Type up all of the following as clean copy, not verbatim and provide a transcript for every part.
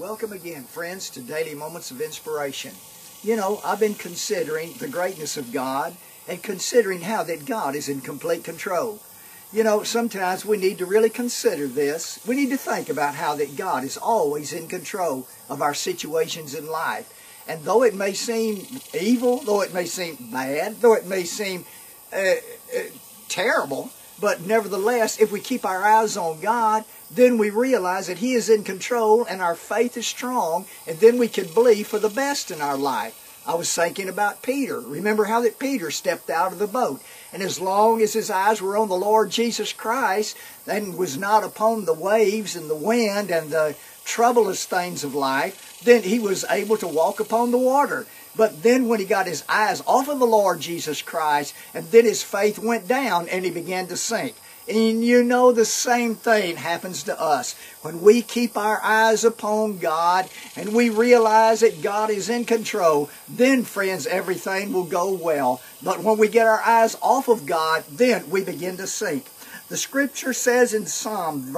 Welcome again, friends, to Daily Moments of Inspiration. You know, I've been considering the greatness of God and considering how that God is in complete control. You know, sometimes we need to really consider this. We need to think about how that God is always in control of our situations in life. And though it may seem evil, though it may seem bad, though it may seem terrible, but nevertheless, if we keep our eyes on God, then we realize that He is in control and our faith is strong, and then we can believe for the best in our life. I was thinking about Peter. Remember how that Peter stepped out of the boat, and as long as his eyes were on the Lord Jesus Christ and was not upon the waves and the wind and the troublous things of life, then he was able to walk upon the water. But then when he got his eyes off of the Lord Jesus Christ, and then his faith went down and he began to sink. And you know the same thing happens to us. When we keep our eyes upon God and we realize that God is in control, then, friends, everything will go well. But when we get our eyes off of God, then we begin to sink. The Scripture says in Psalm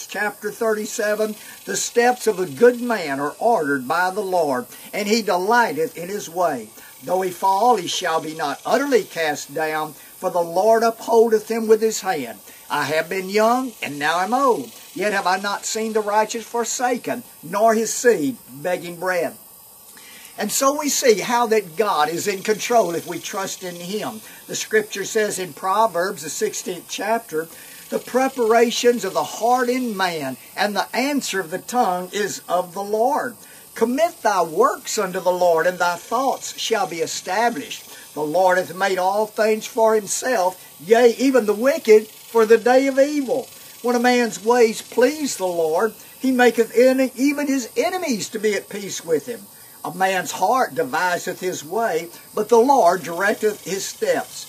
chapter 37, "The steps of a good man are ordered by the Lord, and he delighteth in his way. Though he fall, he shall be not utterly cast down, for the Lord upholdeth him with his hand. I have been young, and now am old, yet have I not seen the righteous forsaken, nor his seed begging bread." And so we see how that God is in control if we trust in Him. The Scripture says in Proverbs, the 16th chapter, "The preparations of the heart in man, and the answer of the tongue is of the Lord. Commit thy works unto the Lord, and thy thoughts shall be established. The Lord hath made all things for Himself, yea, even the wicked for the day of evil." When a man's ways please the Lord, He maketh even his enemies to be at peace with him. A man's heart deviseth his way, but the Lord directeth his steps.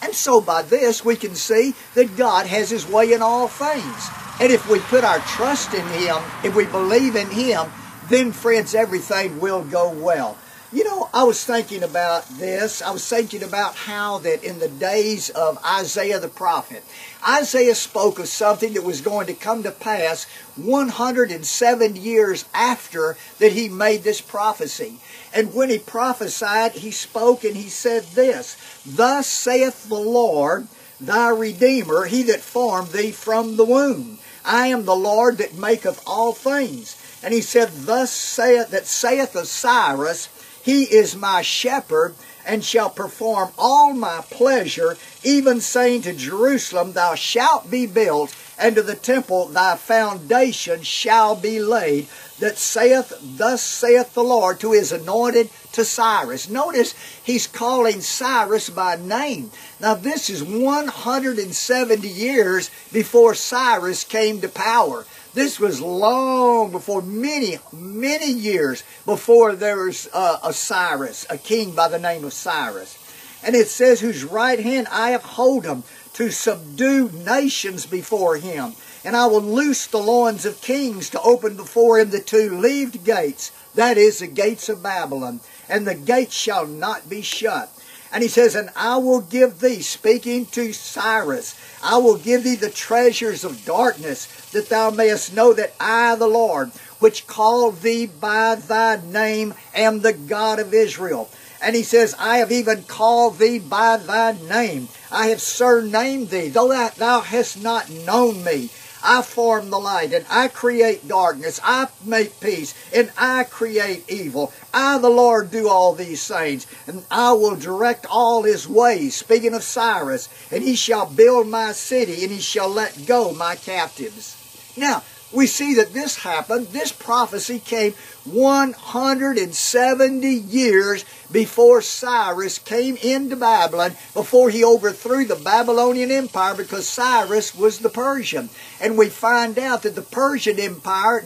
And so by this we can see that God has His way in all things. And if we put our trust in Him, if we believe in Him, then, friends, everything will go well. You know, I was thinking about this. I was thinking about how that in the days of Isaiah the prophet, Isaiah spoke of something that was going to come to pass 107 years after that he made this prophecy. And when he prophesied, he spoke and he said this, "Thus saith the Lord, thy Redeemer, He that formed thee from the womb. I am the Lord that maketh all things." And he said, "Thus saith of Cyrus, He is my shepherd, and shall perform all my pleasure, even saying to Jerusalem, Thou shalt be built, and to the temple thy foundation shall be laid. Thus saith the Lord to His anointed, to Cyrus." Notice He's calling Cyrus by name. Now this is 170 years before Cyrus came to power. This was long before, many years before there was a Cyrus, a king by the name of Cyrus. And it says, "Whose right hand I have holden, to subdue nations before Him. And I will loose the loins of kings, to open before Him the two-leaved gates, that is, the gates of Babylon. And the gates shall not be shut." And he says, "And I will give thee," speaking to Cyrus, "I will give thee the treasures of darkness, that thou mayest know that I, the Lord, which called thee by thy name, am the God of Israel." And he says, "I have even called thee by thy name. I have surnamed thee, though thou hast not known me. I form the light, and I create darkness. I make peace, and I create evil. I, the Lord, do all these things, and I will direct all his ways," speaking of Cyrus, "and he shall build my city, and he shall let go my captives." Now, we see that this happened. This prophecy came 170 years before Cyrus came into Babylon, before he overthrew the Babylonian Empire, because Cyrus was the Persian. And we find out that the Persian Empire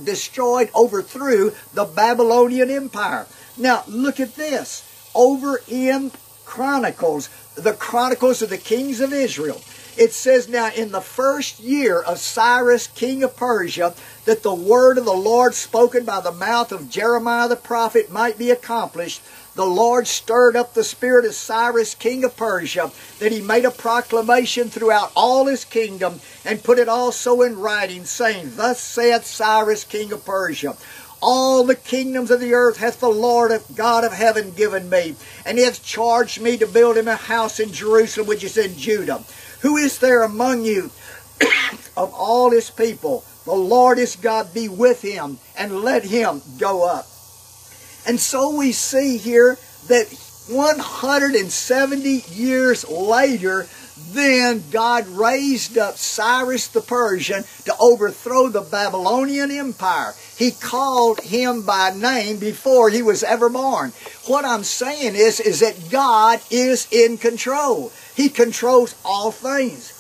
overthrew the Babylonian Empire. Now, look at this. Over in Chronicles, the Chronicles of the Kings of Israel, it says, "Now in the first year of Cyrus, king of Persia, that the word of the Lord spoken by the mouth of Jeremiah the prophet might be accomplished, the Lord stirred up the spirit of Cyrus, king of Persia, that he made a proclamation throughout all his kingdom, and put it also in writing, saying, Thus saith Cyrus, king of Persia, All the kingdoms of the earth hath the Lord God of heaven given me, and he hath charged me to build him a house in Jerusalem, which is in Judah. Who is there among you of all his people? The Lord his God be with him, and let him go up. And so we see here that 170 years later, then God raised up Cyrus the Persian to overthrow the Babylonian Empire. He called him by name before he was ever born. What I'm saying is that God is in control. He controls all things.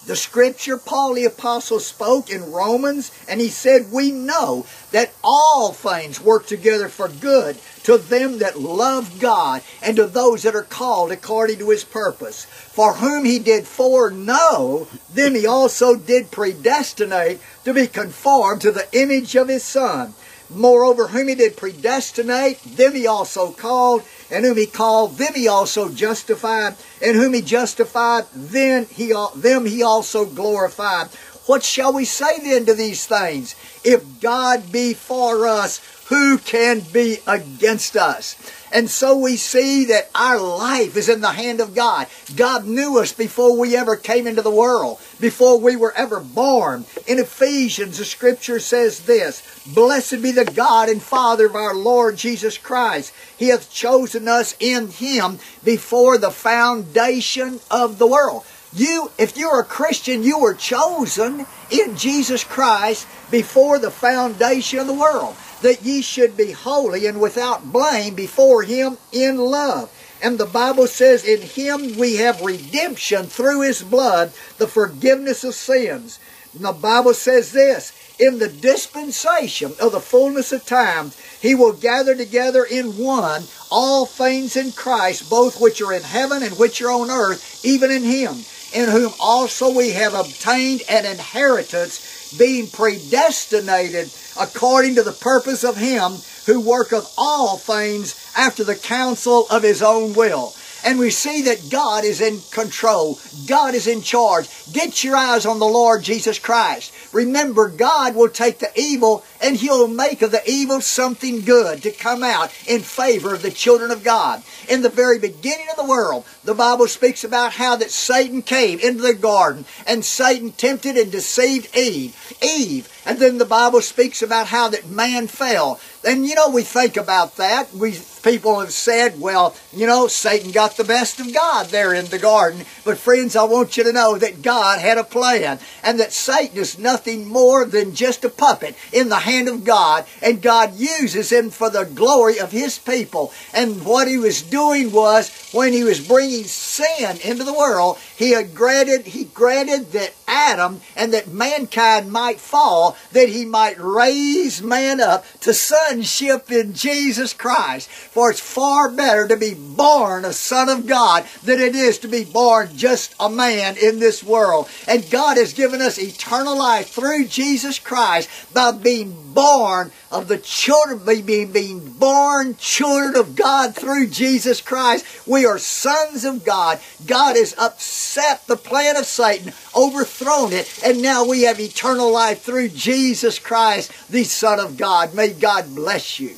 The scripture Paul the Apostle spoke in Romans, and he said, we know that all things work together for good to them that love God and to those that are called according to his purpose. For whom he did foreknow, them he also did predestinate to be conformed to the image of his Son. Moreover, whom he did predestinate, them he also called, and whom he called, them he also justified, and whom he justified, them he also glorified. What shall we say then to these things? If God be for us, who can be against us? And so we see that our life is in the hand of God. God knew us before we ever came into the world, before we were ever born. In Ephesians, the scripture says this, Blessed be the God and Father of our Lord Jesus Christ. He hath chosen us in him before the foundation of the world. If you're a Christian, you were chosen in Jesus Christ before the foundation of the world, that ye should be holy and without blame before him in love. And the Bible says, in him we have redemption through his blood, the forgiveness of sins. And the Bible says this, in the dispensation of the fullness of time, he will gather together in one all things in Christ, both which are in heaven and which are on earth, even in him, in whom also we have obtained an inheritance, being predestinated according to the purpose of him who worketh all things after the counsel of his own will. And we see that God is in control. God is in charge. Get your eyes on the Lord Jesus Christ. Remember, God will take the evil and he'll make of the evil something good to come out in favor of the children of God. In the very beginning of the world, the Bible speaks about how that Satan came into the garden and Satan tempted and deceived Eve. And then the Bible speaks about how that man fell. And we think about that. People have said, well, Satan got the best of God there in the garden. But friends, I want you to know that God had a plan, and that Satan is nothing more than just a puppet in the hand of God, and God uses him for the glory of his people. And what he was doing was, when he was bringing sin into the world, he granted that Adam and that mankind might fall, that he might raise man up to sonship in Jesus Christ. For it's far better to be born a son of God than it is to be born just a man in this world. And God has given us eternal life through Jesus Christ by being born of the children, being born children of God through Jesus Christ. We are sons of God. God has upset the plan of Satan, overthrown it, and now we have eternal life through Jesus Christ, the Son of God. May God bless you.